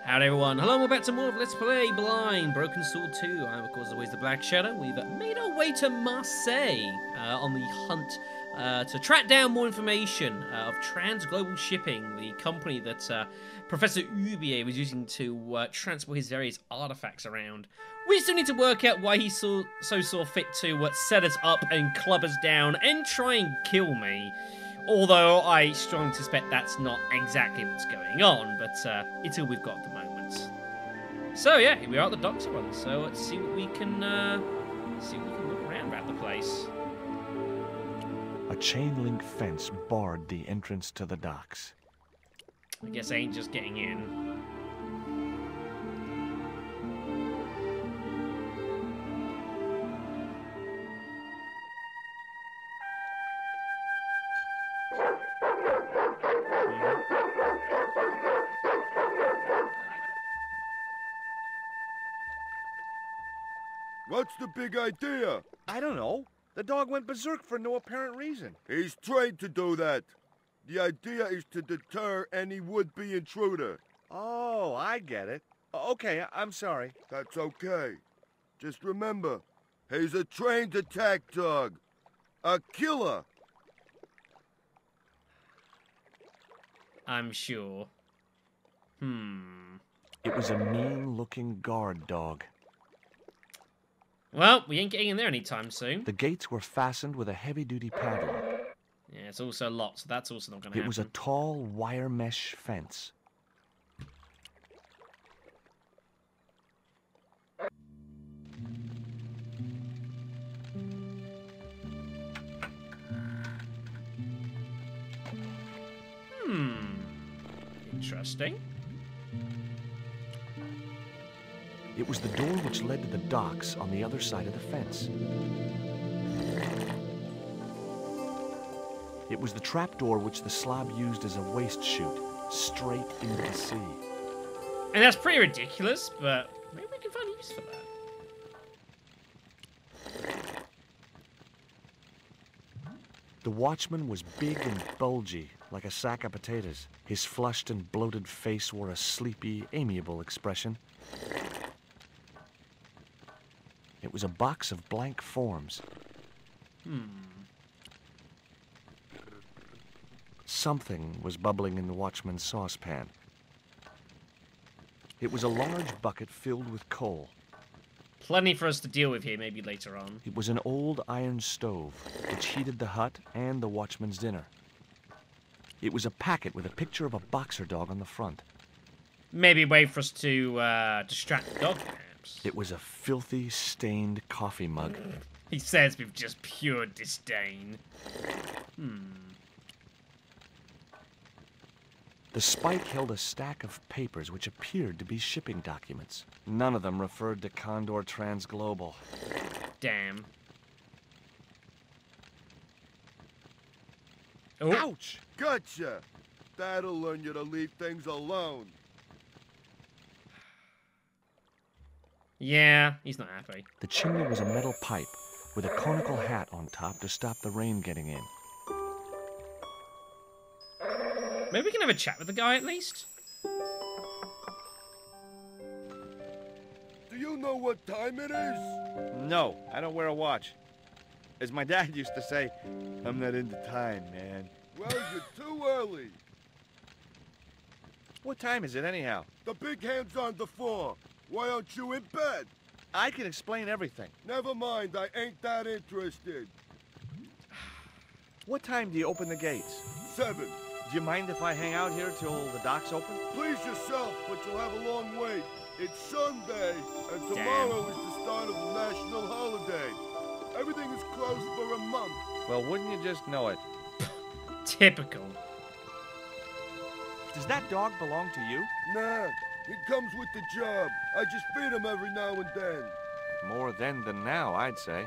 Howdy everyone, hello, we're back to more of Let's Play Blind Broken Sword 2. I'm of course always the Black Shadow. We've made our way to Marseille on the hunt to track down more information of Transglobal Shipping, the company that Professor Oubier was using to transport his various artifacts around. We still need to work out why he saw fit to set us up and club us down and try and kill me. Although I strongly suspect that's not exactly what's going on, but it's all we've got at the moment. So yeah, here we are at the docks one. So let's see what we can look around the place. A chain link fence barred the entrance to the docks. I guess I ain't just getting in. What's the big idea? I don't know. The dog went berserk for no apparent reason. He's trained to do that. The idea is to deter any would-be intruder. Oh, I get it. Okay, I'm sorry. That's okay. Just remember, he's a trained attack dog. A killer. I'm sure. It was a mean-looking guard dog. Well, we ain't getting in there anytime soon. The gates were fastened with a heavy-duty padlock. Yeah, it's also locked, so that's also not going to happen. It was a tall wire mesh fence. Interesting. It was the door which led to the docks on the other side of the fence. It was the trapdoor which the slob used as a waste chute, straight into the sea. And that's pretty ridiculous, but maybe we can find use for that. The watchman was big and bulgy, like a sack of potatoes. His flushed and bloated face wore a sleepy, amiable expression. It was a box of blank forms. Something was bubbling in the watchman's saucepan. It was a large bucket filled with coal. Plenty for us to deal with here, maybe later on. It was an old iron stove, which heated the hut and the watchman's dinner. It was a packet with a picture of a boxer dog on the front. Maybe a way for us to distract the dog, perhaps. It was a filthy, stained coffee mug. He says with just pure disdain. The spike held a stack of papers which appeared to be shipping documents. None of them referred to Kondor Transglobal. Damn. Oh. Ouch! Gotcha. That'll learn you to leave things alone. Yeah, he's not happy. The chimney was a metal pipe with a conical hat on top to stop the rain getting in. Maybe we can have a chat with the guy at least? Do you know what time it is? No, I don't wear a watch. As my dad used to say, I'm not into time, man. Well, you're too early. What time is it anyhow? The big hand's on the floor. Why aren't you in bed? I can explain everything. Never mind, I ain't that interested. What time do you open the gates? 7. Do you mind if I hang out here till the docks open? Please yourself, but you'll have a long wait. It's Sunday, and tomorrow is the start of the national holiday. Everything is closed for a month. Well, wouldn't you just know it? Typical. Does that dog belong to you? Nah, he comes with the job. I just feed him every now and then. More then than now, I'd say.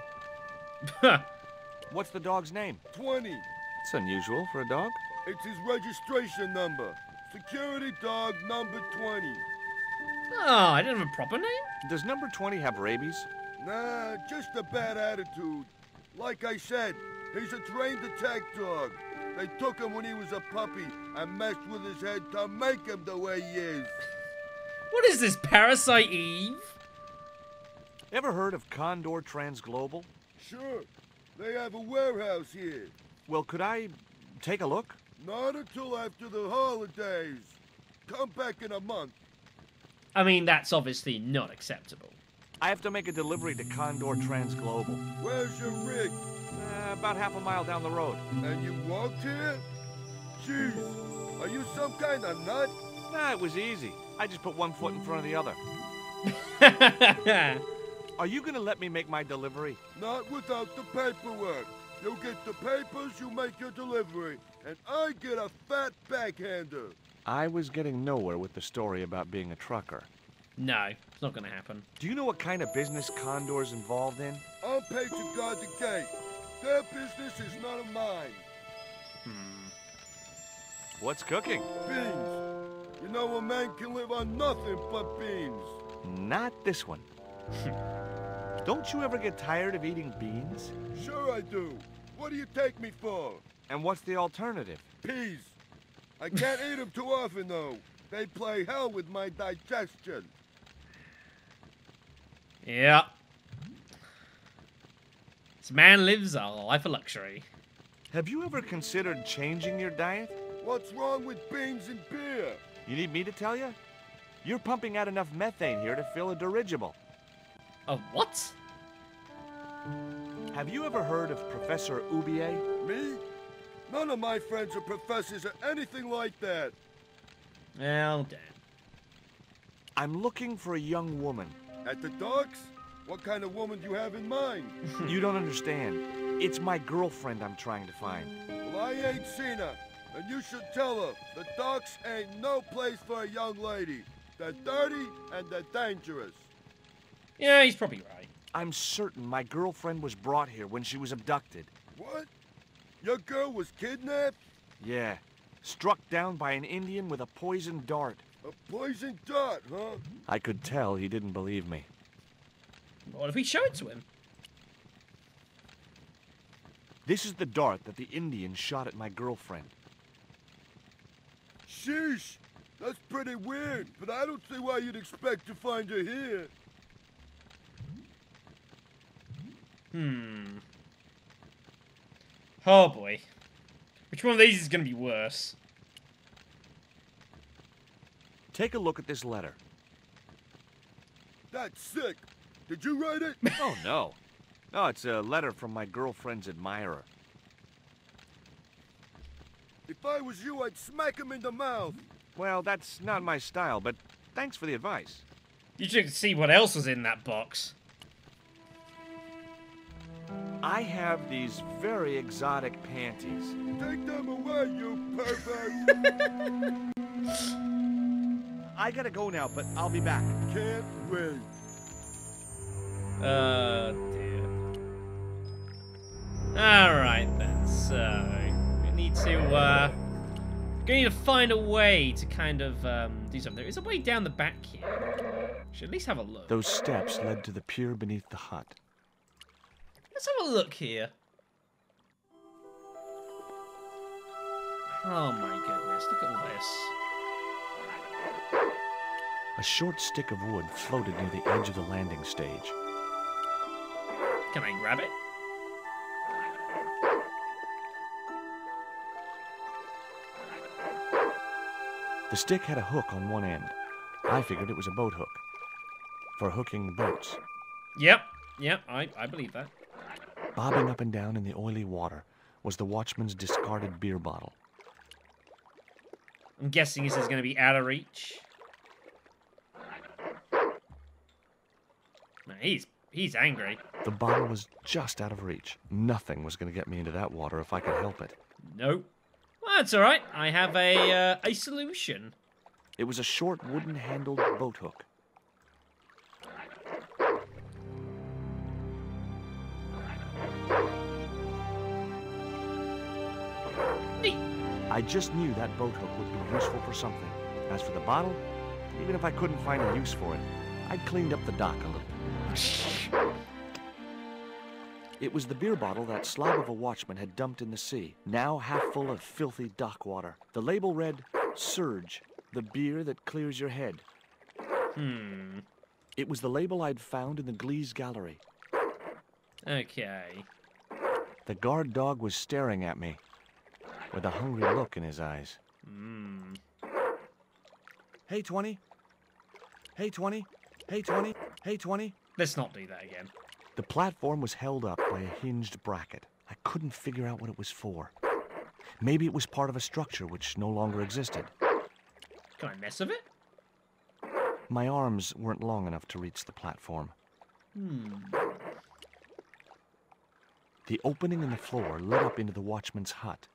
What's the dog's name? 20. It's unusual for a dog. It's his registration number. Security dog number 20. Oh, I didn't have a proper name? Does number 20 have rabies? Nah, just a bad attitude. Like I said, he's a trained attack dog. They took him when he was a puppy and messed with his head to make him the way he is. What is this, Parasite Eve? Ever heard of Kondor Transglobal? Sure. They have a warehouse here. Well, could I take a look? Not until after the holidays. Come back in a month. I mean, that's obviously not acceptable. I have to make a delivery to Kondor Transglobal. Where's your rig? About half a mile down the road. And you walked here? Jeez, are you some kind of nut? Nah, it was easy. I just put one foot in front of the other. Are you gonna let me make my delivery? Not without the paperwork. You get the papers, you make your delivery, and I get a fat backhander. I was getting nowhere with the story about being a trucker. No, it's not gonna happen. Do you know what kind of business Kondor's involved in? I'm paid to guard the gate. Their business is none of mine. What's cooking? Beans. You know a man can live on nothing but beans. Not this one. Don't you ever get tired of eating beans? Sure I do. What do you take me for? And what's the alternative? Peas. I can't eat them too often, though. They play hell with my digestion. Yeah. This man lives a life of luxury. Have you ever considered changing your diet? What's wrong with beans and beer? You need me to tell you? You're pumping out enough methane here to fill a dirigible. A what? Have you ever heard of Professor Oubier? Me? None of my friends are professors or anything like that. Well, damn. I'm looking for a young woman. At the docks? What kind of woman do you have in mind? You don't understand. It's my girlfriend I'm trying to find. Well, I ain't seen her. And you should tell her, the docks ain't no place for a young lady. They're dirty and they're dangerous. Yeah, he's probably right. I'm certain my girlfriend was brought here when she was abducted. What? Your girl was kidnapped? Yeah. Struck down by an Indian with a poisoned dart. A poison dart, huh? I could tell he didn't believe me. What if we show it to him? This is the dart that the Indian shot at my girlfriend. Sheesh. That's pretty weird, but I don't see why you'd expect to find her here. Oh boy. Which one of these is going to be worse? Take a look at this letter. That's sick. Did you write it? Oh, no. No, it's a letter from my girlfriend's admirer. If I was you, I'd smack him in the mouth. Well, that's not my style, but thanks for the advice. You should see what else was in that box. I have these very exotic panties. Take them away, you pervert. I gotta go now, but I'll be back. Can't wait. Dear. Alright then, so we need to find a way to kind of do something. There's a way down the back here. Should at least have a look. Those steps led to the pier beneath the hut. Let's have a look here. Oh my goodness, look at all this. A short stick of wood floated near the edge of the landing stage. Can I grab it? The stick had a hook on one end. I figured it was a boat hook. For hooking boats. Yep, I believe that. Bobbing up and down in the oily water was the watchman's discarded beer bottle. I'm guessing this is going to be out of reach. Man, he's angry. The bottle was just out of reach. Nothing was going to get me into that water if I could help it. Nope. Well, that's all right. I have a solution. It was a short wooden-handled boat hook. Neat. I just knew that boat hook would be useful for something. As for the bottle, even if I couldn't find a use for it, I'd cleaned up the dock a little. It was the beer bottle that slob of a watchman had dumped in the sea, now half full of filthy dock water. The label read, "Surge, the beer that clears your head." It was the label I'd found in the Glee's gallery. Okay. The guard dog was staring at me, with a hungry look in his eyes. Hey, 20. Hey, 20. Hey, 20. Hey, 20. Let's not do that again. The platform was held up by a hinged bracket. I couldn't figure out what it was for. Maybe it was part of a structure which no longer existed. Can I mess with it? My arms weren't long enough to reach the platform. The opening in the floor led up into the watchman's hut.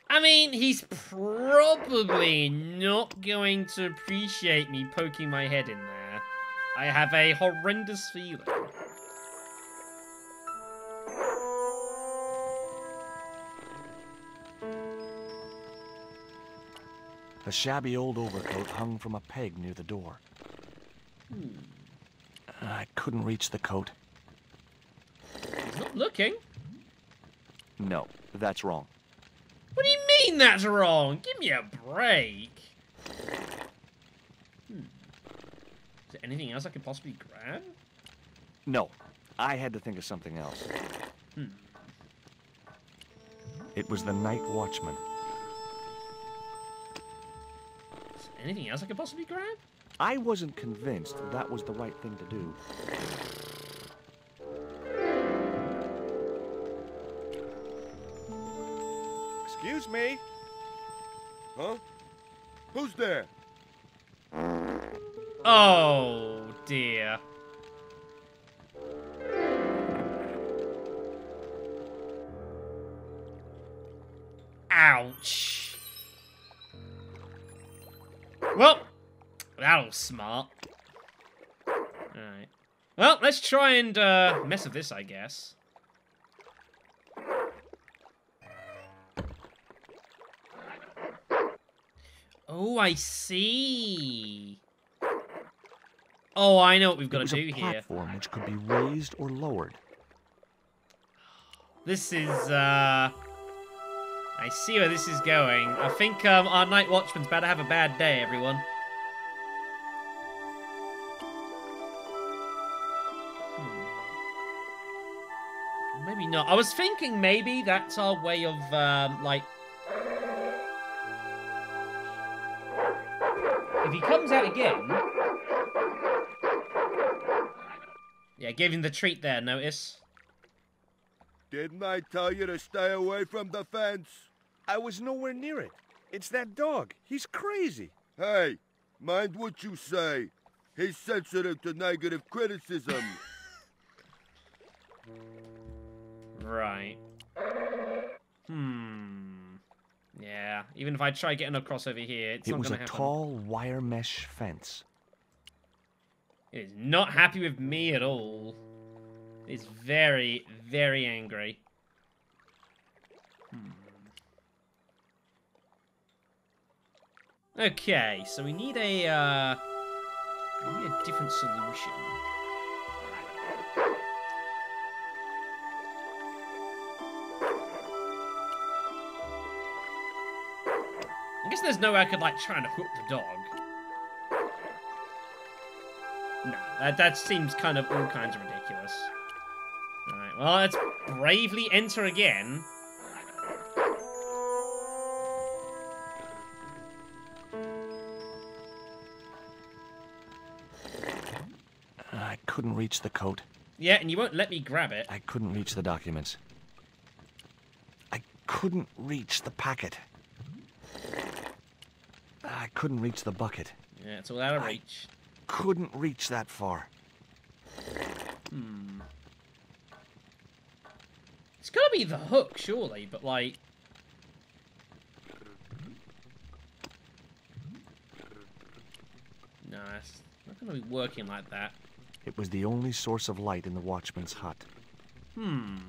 I mean, he's probably not going to appreciate me poking my head in there. I have a horrendous feeling. A shabby old overcoat hung from a peg near the door. I couldn't reach the coat. He's not looking. No, that's wrong. What do you mean that's wrong? Give me a break. Is there anything else I could possibly grab? No, I had to think of something else. It was the night watchman. Is there anything else I could possibly grab? I wasn't convinced that was the right thing to do. Excuse me? Huh? Who's there? Oh, dear. Ouch. Well, that was smart. Alright. Well, let's try and mess with this, I guess. Oh, I see. Oh, I know what we've got to do here. It was a platform which could be raised or lowered. This is, I see where this is going. I think, our night watchman's about to have a bad day, everyone. Maybe not. I was thinking maybe that's our way of, like... If he comes out again... Yeah, gave him the treat there, notice? Didn't I tell you to stay away from the fence? I was nowhere near it. It's that dog. He's crazy. Hey, mind what you say. He's sensitive to negative criticism. Right. Yeah, even if I try getting across over here, it's not going to happen. It was a tall wire mesh fence. It is not happy with me at all. It's very, very angry. Okay, so we need a different solution. I guess there's no way I could, like, try and hook the dog. No, that seems kind of all kinds of ridiculous. Alright, well, let's bravely enter again. I couldn't reach the coat. Yeah, and you won't let me grab it. I couldn't reach the documents. I couldn't reach the packet. I couldn't reach the bucket. Yeah, it's all out of reach. Couldn't reach that far. It's gotta be the hook, surely, but like... No, it's not gonna be working like that. It was the only source of light in the watchman's hut. Maybe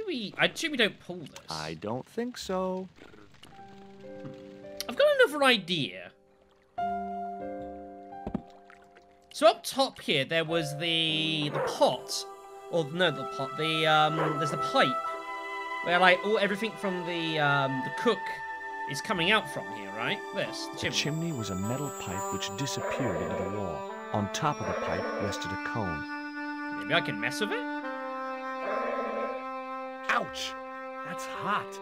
we... I assume we don't pull this. I don't think so. I've got another idea. So up top here, there was the pot. Or, no, the pot. There's the pipe. Where, like, everything from the cook is coming out from here, right? This, the The chimney. chimney was a metal pipe which disappeared into the wall. On top of the pipe rested a cone. Maybe I can mess with it? Ouch! That's hot.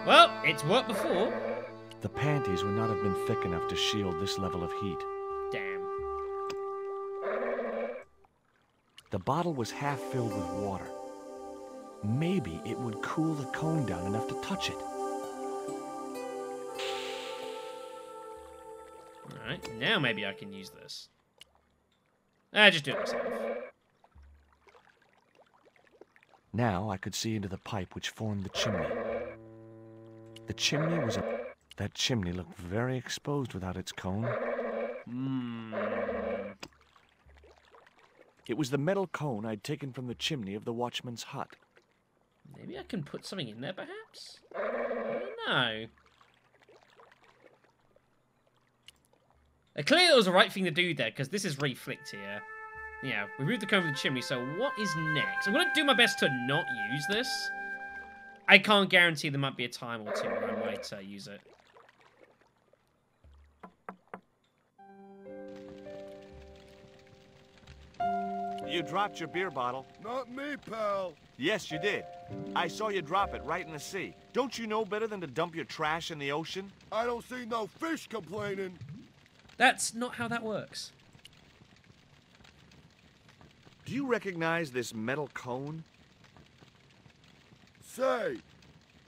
Well, it's worked before. The panties would not have been thick enough to shield this level of heat. Damn. The bottle was half filled with water. Maybe it would cool the cone down enough to touch it. Alright, now maybe I can use this. Just do it myself. Now I could see into the pipe which formed the chimney. The chimney was a... That chimney looked very exposed without its cone. It was the metal cone I'd taken from the chimney of the watchman's hut. Maybe I can put something in there, perhaps? I don't know. Clearly it was the right thing to do there, because this is really flicked here. Yeah, we moved the cone from the chimney, so what is next? I'm going to do my best to not use this. I can't guarantee there might be a time or two where I might use it. You dropped your beer bottle. Not me, pal. Yes, you did. I saw you drop it right in the sea. Don't you know better than to dump your trash in the ocean? I don't see no fish complaining. That's not how that works. Do you recognize this metal cone? Say,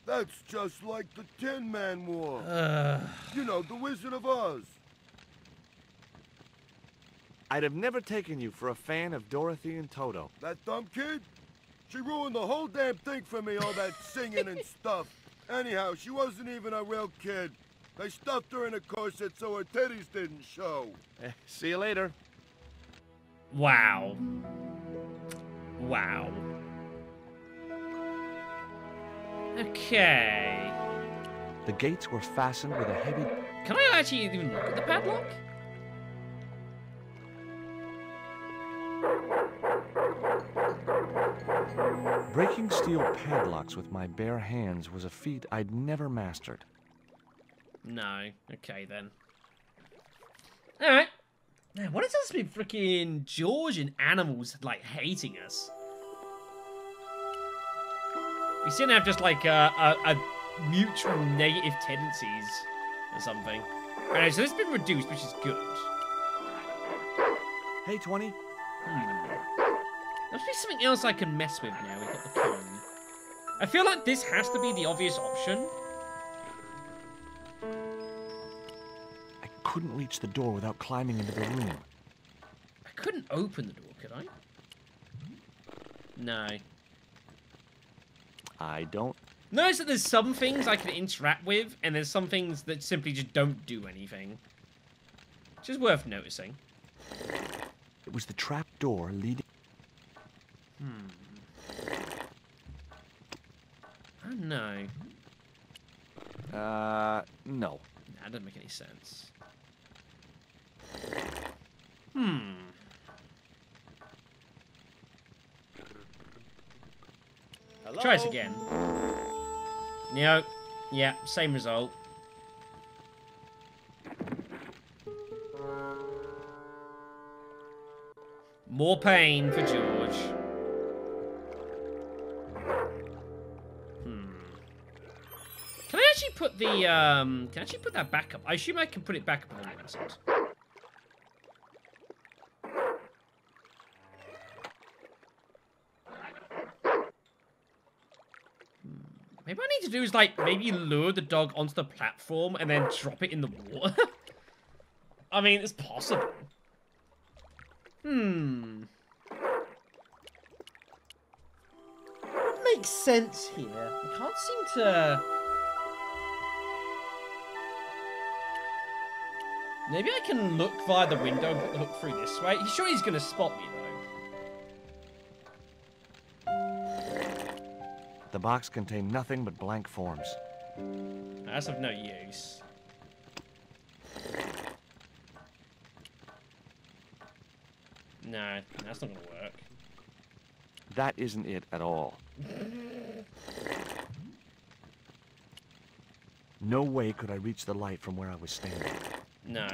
that's just like the Tin Man wore. You know, the Wizard of Oz. I'd have never taken you for a fan of Dorothy and Toto. That dumb kid? She ruined the whole damn thing for me, all that singing and stuff. Anyhow, she wasn't even a real kid. They stuffed her in a corset so her titties didn't show. See you later. Wow. Wow. Okay. The gates were fastened with a heavy... Can I actually even look at the padlock? Breaking steel padlocks with my bare hands was a feat I'd never mastered. No. Okay, then. Alright. Man, what is this with freaking George and animals, like, hating us? We seem to have just, like, a mutual negative tendencies or something. Alright, so this has been reduced, which is good. Hey, 20. There must be something else I can mess with now. We've got the cone. I feel like this has to be the obvious option. I couldn't reach the door without climbing into the room. I couldn't open the door, could I? No. I don't... Notice that there's some things I can interact with, and there's some things that simply just don't do anything. Which is worth noticing. It was the trap door leading... Oh, no. No. Nah, that doesn't make any sense. Hello? Try this again. No. Yeah, same result. More pain for George. Can I actually put the, can I actually put that back up? I assume I can put it back up on the other side. Maybe what I need to do is, like, maybe lure the dog onto the platform and then drop it in the water. I mean, it's possible. What makes sense here? I can't seem to... Maybe I can look via the window and put the hook through this way. He's sure he's going to spot me, though. The box contained nothing but blank forms. That's of no use. No, that's not going to work. That isn't it at all. No way could I reach the light from where I was standing. No.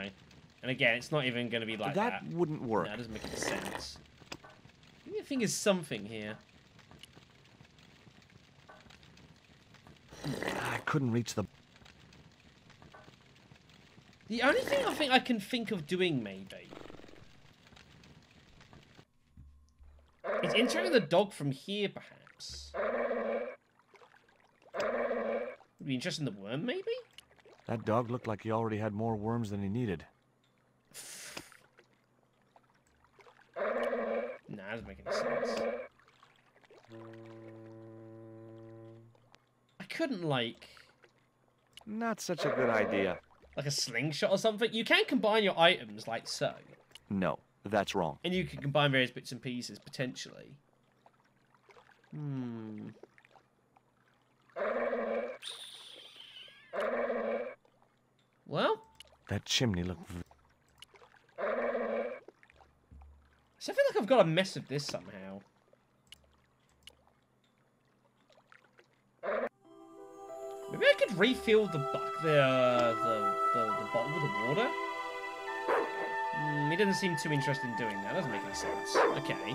And again, it's not even going to be like that. That wouldn't work. No, it doesn't make any sense. I think there's something here. I couldn't reach the... The only thing I think I can think of doing, maybe, is entering the dog from here, perhaps. Would be interested in the worm, maybe? That dog looked like he already had more worms than he needed. Nah, that doesn't make any sense. I couldn't, like... Not such a good idea. Like a slingshot or something? You can combine your items like so. No, that's wrong. And you can combine various bits and pieces, potentially. Well? That chimney looked... So I feel like I've got a mess of this somehow. Maybe I could refill the bottle with the water? He doesn't seem too interested in doing that. Doesn't make any sense. Okay.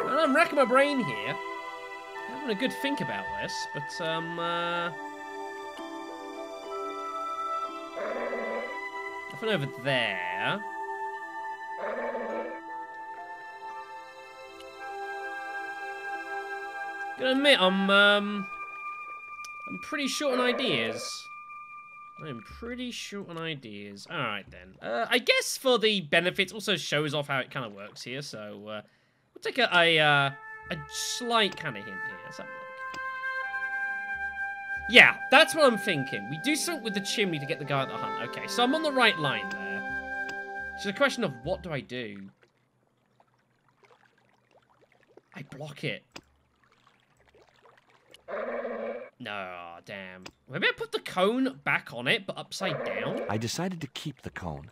Well, I'm racking my brain here. Having a good think about this, but nothing over there. Gonna admit, I'm pretty short on ideas. I'm pretty short on ideas. Alright then. I guess for the benefits, also shows off how it kind of works here, so we'll take a slight kind of hint here. Something like. Yeah, that's what I'm thinking. We do something with the chimney to get the guy at the hunt. Okay, so I'm on the right line there. It's a question of what do I do? I block it. No, damn. Maybe I put the cone back on it, but upside down? I decided to keep the cone.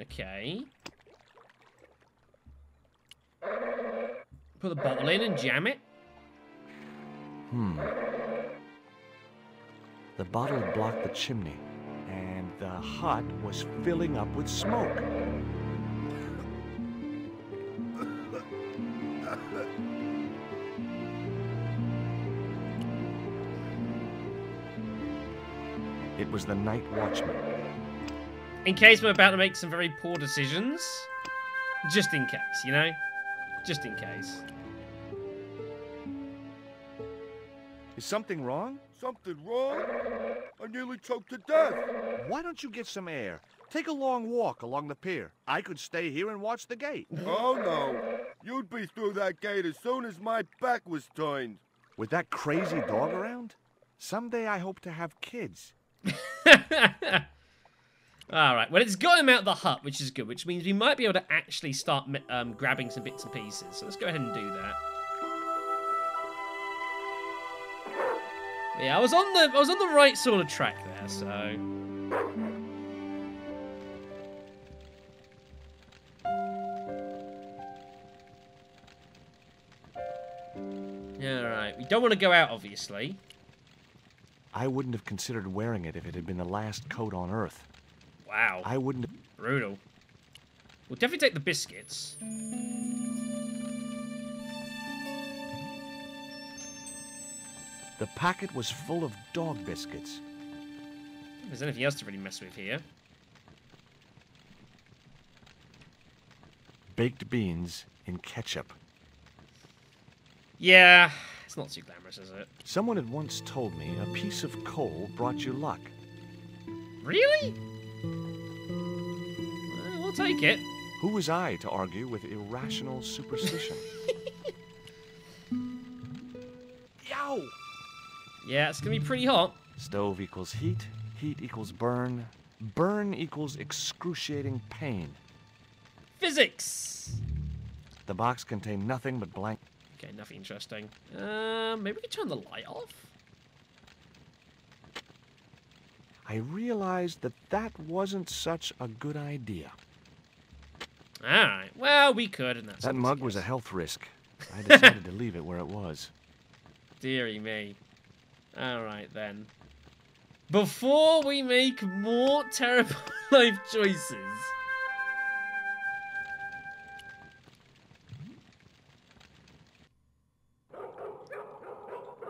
Okay. Put the bottle in and jam it? The bottle had blocked the chimney, and the hut was filling up with smoke. It was the night watchman. In case I'm about to make some very poor decisions. Just in case, you know? Just in case. Is something wrong? Something wrong? I nearly choked to death. Why don't you get some air? Take a long walk along the pier. I could stay here and watch the gate. Oh, no. You'd be through that gate as soon as my back was turned. With that crazy dog around? Someday I hope to have kids. Alright, well, it's got him out of the hut, which is good, which means we might be able to actually start grabbing some bits and pieces. So let's go ahead and do that. Yeah, I was on the right sort of track there, so. Yeah, alright. We don't want to go out, obviously. I wouldn't have considered wearing it if it had been the last coat on Earth. Wow. I wouldn't have... Brutal. We'll definitely take the biscuits. The packet was full of dog biscuits. If there's anything else to really mess with here. Baked beans in ketchup. Yeah, it's not too glamorous, is it? Someone had once told me a piece of coal brought you luck. Really? Well, we'll take it. Who was I to argue with irrational superstition? Yow! Yeah, it's gonna be pretty hot. Stove equals heat, heat equals burn, burn equals excruciating pain. Physics! The box contained nothing but blank... Okay, nothing interesting. Maybe we could turn the light off? I realized that that wasn't such a good idea. Alright, well, we could, and that's That all mug it was a is. health risk. I decided to leave it where it was. Deary me. Alright then. Before we make more terrible life choices.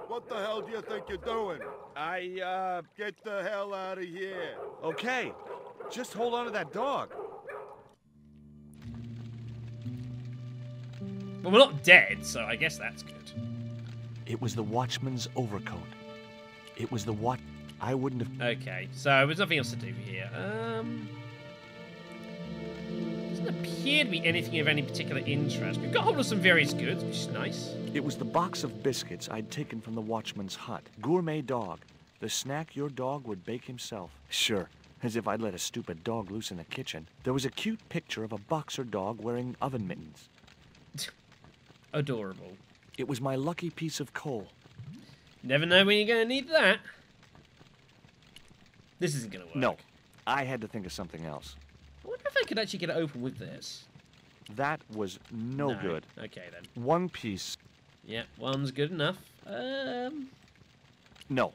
What the hell do you think you're doing? Get the hell out of here. Okay. Just hold on to that dog. Well, we're not dead, so I guess that's good. It was the watchman's overcoat. It was the what I wouldn't have... Okay, so there's nothing else to do here. Doesn't appear to be anything of any particular interest. We've got hold of some various goods, which is nice. It was the box of biscuits I'd taken from the watchman's hut. Gourmet dog. The snack your dog would bake himself. Sure, as if I'd let a stupid dog loose in the kitchen. There was a cute picture of a boxer dog wearing oven mittens. Adorable. It was my lucky piece of coal. Never know when you're going to need that. This isn't going to work. No, I had to think of something else. I wonder if I could actually get it open with this. That was no good. Okay, then. One piece. Yeah, one's good enough. No,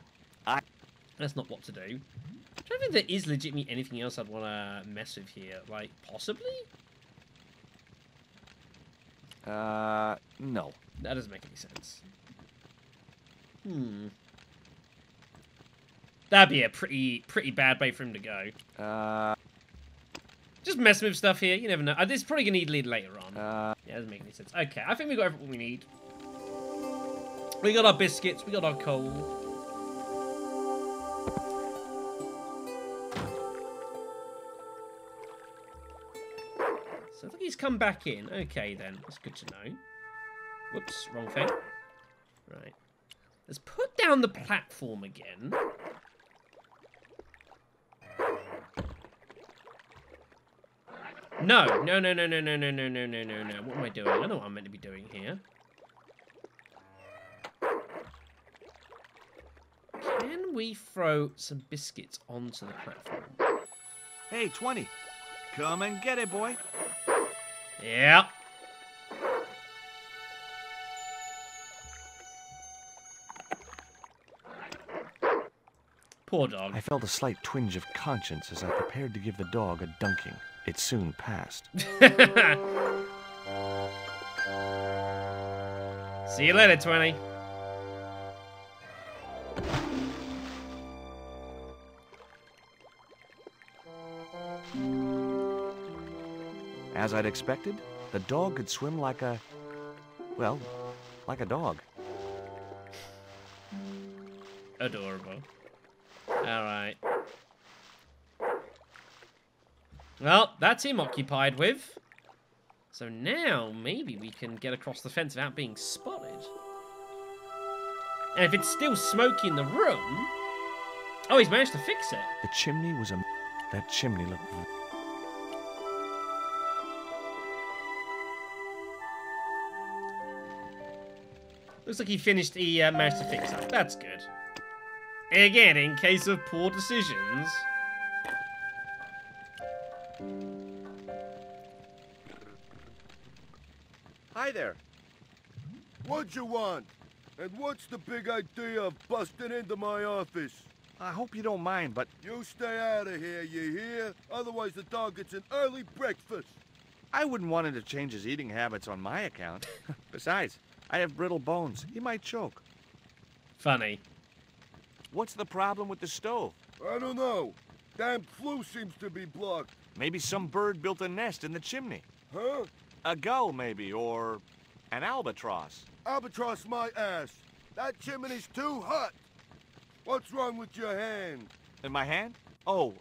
That's not what to do. I don't think there is legitimately anything else I'd want to mess with here. Like, possibly? No. That doesn't make any sense. That'd be a pretty bad way for him to go. Just messing with stuff here. You never know. This is probably going to need lead later on. Yeah, doesn't make any sense. Okay, I think we got everything we need. We got our biscuits. We got our coal. So I think he's come back in. Okay, then. That's good to know. Whoops, wrong thing. Right. Let's put down the platform again. No. What am I doing? I know what I'm meant to be doing here. Can we throw some biscuits onto the platform? Hey, 20. Come and get it, boy. Yeah. Poor dog. I felt a slight twinge of conscience as I prepared to give the dog a dunking. It soon passed. See you later, 20. As I'd expected, the dog could swim like a... well, like a dog. Adorable. Alright. Well, that's him occupied with. So now, maybe we can get across the fence without being spotted. And if it's still smoky in the room... Oh, he's managed to fix it. The chimney was a... that chimney looked... Looks like he managed to fix it. That's good. Again, in case of poor decisions. Hi there. What'd you want? And what's the big idea of busting into my office? I hope you don't mind, but You stay out of here, you hear? Otherwise the dog gets an early breakfast. I wouldn't want him to change his eating habits on my account. Besides, I have brittle bones. He might choke. Funny. What's the problem with the stove? I don't know. Damn flue seems to be blocked. Maybe some bird built a nest in the chimney. Huh? A gull, maybe, or an albatross. Albatross my ass. That chimney's too hot. What's wrong with your hand? In my hand? Oh,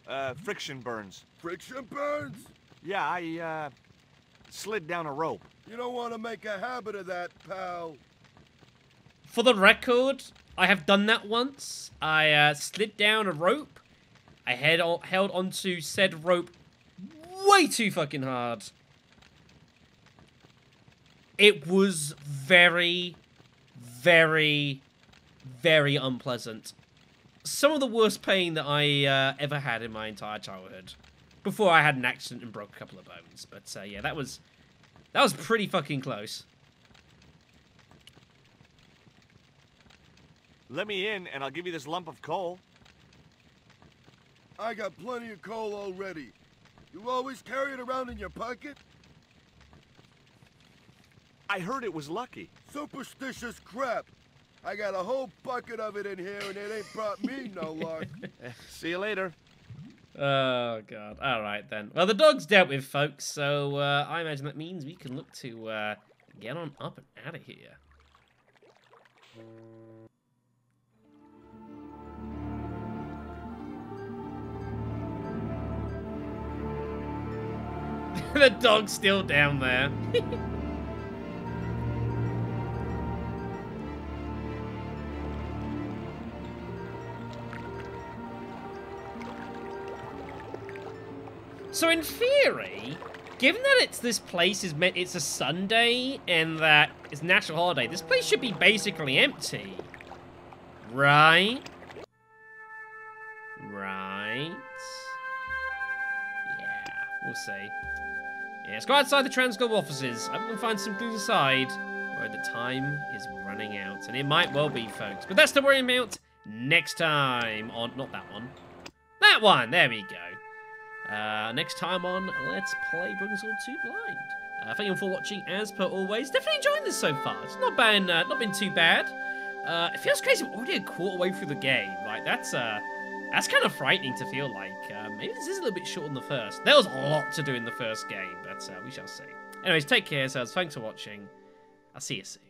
friction burns. Friction burns? Yeah, I, slid down a rope. You don't want to make a habit of that, pal. For the record, I have done that once. I slid down a rope. I held onto said rope way too fucking hard. It was very, very, very unpleasant. some of the worst pain that I ever had in my entire childhood. Before I had an accident and broke a couple of bones. But yeah, that was pretty fucking close. Let me in, and I'll give you this lump of coal. I got plenty of coal already. You always carry it around in your pocket? I heard it was lucky. Superstitious crap. I got a whole bucket of it in here, and it ain't brought me no luck. See you later. Oh, God. All right, then. Well, the dog's dealt with, folks, so I imagine that means we can look to get on up and out of here. The dog's still down there. So in theory, given that this place is it's a Sunday and that it's a national holiday, this place should be basically empty. Right? Right? Yeah, we'll see. Yeah, let's go outside the Transglobal offices. I'm gonna find some clues inside, or the time is running out. And it might well be, folks. But that's the worry about next time on, not that one. That one, there we go. Next time on Let's Play Broken Sword 2 Blind. Thank you for watching, as per always. Definitely enjoying this so far. It's not been too bad. It feels crazy. We're already a quarter way through the game. Like, that's kind of frightening to feel like. Maybe this is a little bit short on the first. There was a lot to do in the first game, but we shall see. Anyways, take care, so thanks for watching. I'll see you soon.